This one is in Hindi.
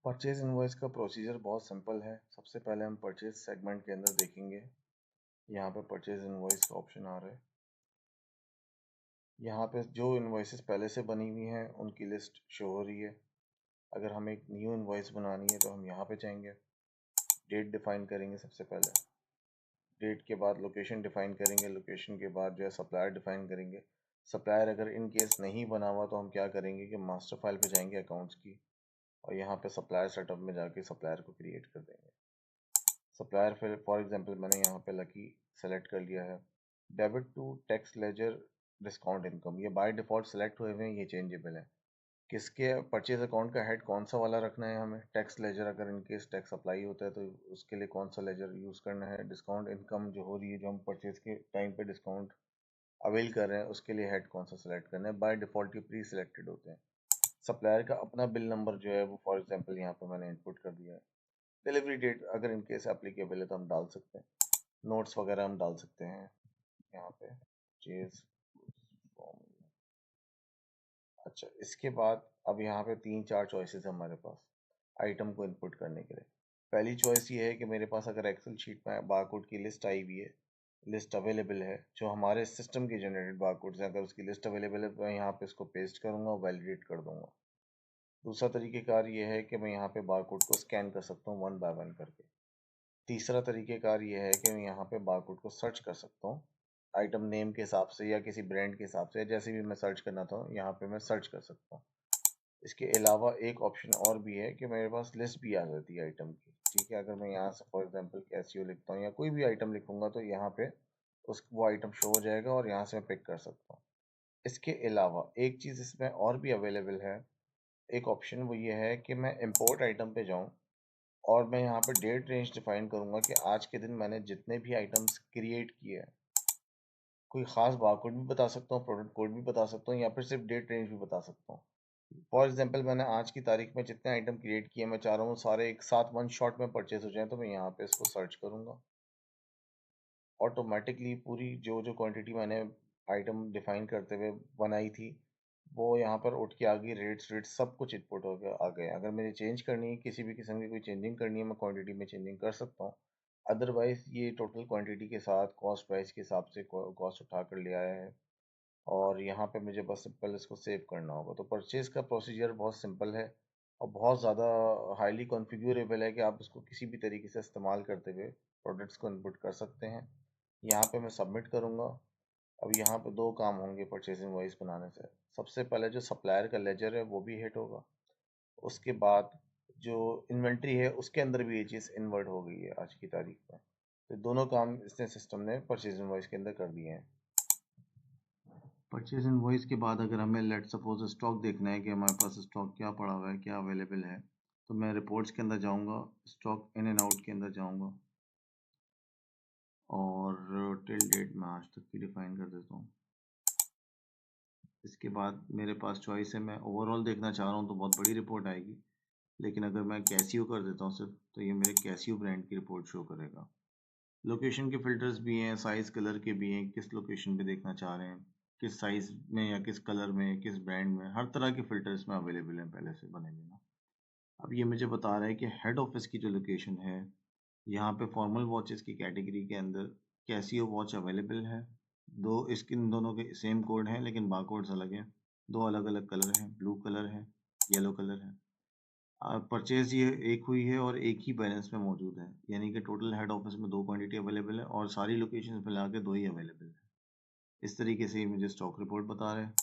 परचेज इनवॉइस का प्रोसीजर बहुत सिंपल है। सबसे पहले हम परचेज सेगमेंट के अंदर देखेंगे। यहाँ पे परचेज इनवॉइस का ऑप्शन आ रहा है। यहाँ पे जो इनवॉइसेस पहले से बनी हुई हैं उनकी लिस्ट शो हो रही है। अगर हमें एक न्यू इनवॉइस बनानी है तो हम यहाँ पे जाएंगे, डेट डिफाइन करेंगे। सबसे पहले डेट के बाद लोकेशन डिफाइन करेंगे, लोकेशन के बाद जो है सप्लायर डिफाइन करेंगे। सप्लायर अगर इन केस नहीं बना हुआ तो हम क्या करेंगे कि मास्टर फाइल पे जाएंगे अकाउंट्स की, और यहाँ पे सप्लायर सेटअप में जाके सप्लायर को क्रिएट कर देंगे। सप्लायर फिर फॉर एग्जांपल मैंने यहाँ पे लकी सेलेक्ट कर लिया है। Debit to tax ledger discount income, ये बाय डिफ़ॉल्ट सेलेक्ट हुए हुए हैं, ये चेंजेबल है। किसके परचेज अकाउंट का हेड कौन सा वाला रखना है हमें? टैक्स लेजर, अगर इनकेस टैक्स अप्लाई होता है तो उसके लिए कौन सा लेजर यूज़ करना है। डिस्काउंट इनकम जो हो रही है, जो हम परचेज के टाइम पे डिस्काउंट अवेल कर रहे हैं, उसके लिए हेड कौन सा सेलेक्ट करना है। बाय डिफ़ॉल्ट ये प्री सिलेक्टेड होते हैं। सप्लायर का अपना बिल नंबर जो है वो फॉर एग्जांपल यहाँ पे मैंने इनपुट कर दिया है। डिलीवरी डेट अगर इनकेस एप्लीकेबल है तो हम डाल सकते हैं। नोट्स वगैरह हम डाल सकते हैं यहाँ पे चेज। अच्छा, इसके बाद अब यहाँ पे 3-4 चॉइसेस है हमारे पास आइटम को इनपुट करने के लिए। पहली चॉइस ये है कि मेरे पास अगर एक्सेल शीट में बारकोड की लिस्ट आई हुई है, लिस्ट अवेलेबल है, जो हमारे सिस्टम की जनरेटेड बारकोड्स हैं, अगर उसकी लिस्ट अवेलेबल है तो मैं यहाँ पे इसको पेस्ट करूँगा और वैलिडेट कर दूंगा। दूसरा तरीकेकार ये है कि मैं यहाँ पे बारकोड को स्कैन कर सकता हूँ 1 बाय 1 करके। तीसरा तरीकेकार ये है कि मैं यहाँ पे बारकोड को सर्च कर सकता हूँ आइटम नेम के हिसाब से या किसी ब्रांड के हिसाब से, जैसे भी मैं सर्च करना था यहाँ पे मैं सर्च कर सकता हूँ। इसके अलावा एक ऑप्शन और भी है कि मेरे पास लिस्ट भी आ जाती है आइटम की। ठीक है, अगर मैं यहाँ से फॉर एग्जांपल कैसियो लिखता हूँ या कोई भी आइटम लिखूंगा तो यहाँ पे वो आइटम शो हो जाएगा और यहाँ से मैं पिक कर सकता हूँ। इसके अलावा एक चीज़ इसमें और भी अवेलेबल है, एक ऑप्शन, वो ये है कि मैं इम्पोर्ट आइटम पे जाऊँ और मैं यहाँ पे डेट रेंज डिफाइन करूँगा कि आज के दिन मैंने जितने भी आइटम्स क्रिएट किए हैं, कोई ख़ास बारकोड भी बता सकता हूँ, प्रोडक्ट कोड भी बता सकता हूँ, या फिर सिर्फ डेट रेंज भी बता सकता हूँ। फॉर एग्जांपल मैंने आज की तारीख में जितने आइटम क्रिएट किए, मैं चाह रहा हूँ सारे एक साथ वन शॉट में परचेज हो जाएं, तो मैं यहाँ पे इसको सर्च करूँगा। ऑटोमेटिकली पूरी जो जो क्वांटिटी मैंने आइटम डिफाइन करते हुए बनाई थी वो यहाँ पर उठ के आ गई। रेट्स रेट्स सब कुछ इनपुट हो गया, आ गए। अगर मुझे चेंज करनी है, किसी भी किस्म की कोई चेंजिंग करनी है, मैं क्वांटिटी में चेंजिंग कर सकता हूँ। अदरवाइज ये टोटल क्वांटिटी के साथ कॉस्ट प्राइस के हिसाब से कॉस्ट उठा कर ले आया है, और यहाँ पे मुझे बस सिंपल इसको सेव करना होगा। तो परचेज का प्रोसीजर बहुत सिंपल है और बहुत ज़्यादा हाईली कॉन्फ़िगरेबल है कि आप इसको किसी भी तरीके से इस्तेमाल करते हुए प्रोडक्ट्स को इनपुट कर सकते हैं। यहाँ पे मैं सबमिट करूँगा। अब यहाँ पे दो काम होंगे परचेज इनवॉइस बनाने से। सबसे पहले जो सप्लायर का लेजर है वो भी हिट होगा, उसके बाद जो इन्वेंट्री है उसके अंदर भी ये चीज़ इन्वर्ट हो गई है आज की तारीख में। तो दोनों काम इसने सिस्टम ने परचेज इनवॉइस के अंदर कर दिए हैं। परचेज इनवॉइस के बाद अगर हमें लेट सपोज स्टॉक देखना है कि हमारे पास स्टॉक क्या पड़ा हुआ है, क्या अवेलेबल है, तो मैं रिपोर्ट्स के अंदर जाऊंगा, स्टॉक इन एंड आउट के अंदर जाऊंगा और टिल डेट में आज तक की डिफाइन कर देता हूँ। इसके बाद मेरे पास चॉइस है, मैं ओवरऑल देखना चाह रहा हूँ तो बहुत बड़ी रिपोर्ट आएगी, लेकिन अगर मैं कैसियो कर देता हूँ सिर्फ, तो ये मेरे कैसियो ब्रांड की रिपोर्ट शो करेगा। लोकेशन के फिल्टर्स भी हैं, साइज़ कलर के भी हैं, किस लोकेशन पे देखना चाह रहे हैं, किस साइज़ में या किस कलर में, किस ब्रांड में, हर तरह के फ़िल्टर्स में अवेलेबल हैं पहले से बने हुए ना। अब ये मुझे बता रहा है कि हेड ऑफिस की जो लोकेशन है, यहाँ पे फॉर्मल वॉचेस की कैटेगरी के अंदर कैसियो वॉच अवेलेबल है। दो इसके इन दोनों के सेम कोड हैं लेकिन बारकोड्स अलग हैं। दो अलग अलग कलर हैं, ब्लू कलर है, येलो कलर है। परचेज ये एक हुई है और एक ही बैलेंस में मौजूद है, यानी कि टोटल हेड ऑफिस में दो क्वांटिटी अवेलेबल है और सारी लोकेशन मिला के दो ही अवेलेबल है। इस तरीके से ये मुझे स्टॉक रिपोर्ट बता रहे हैं।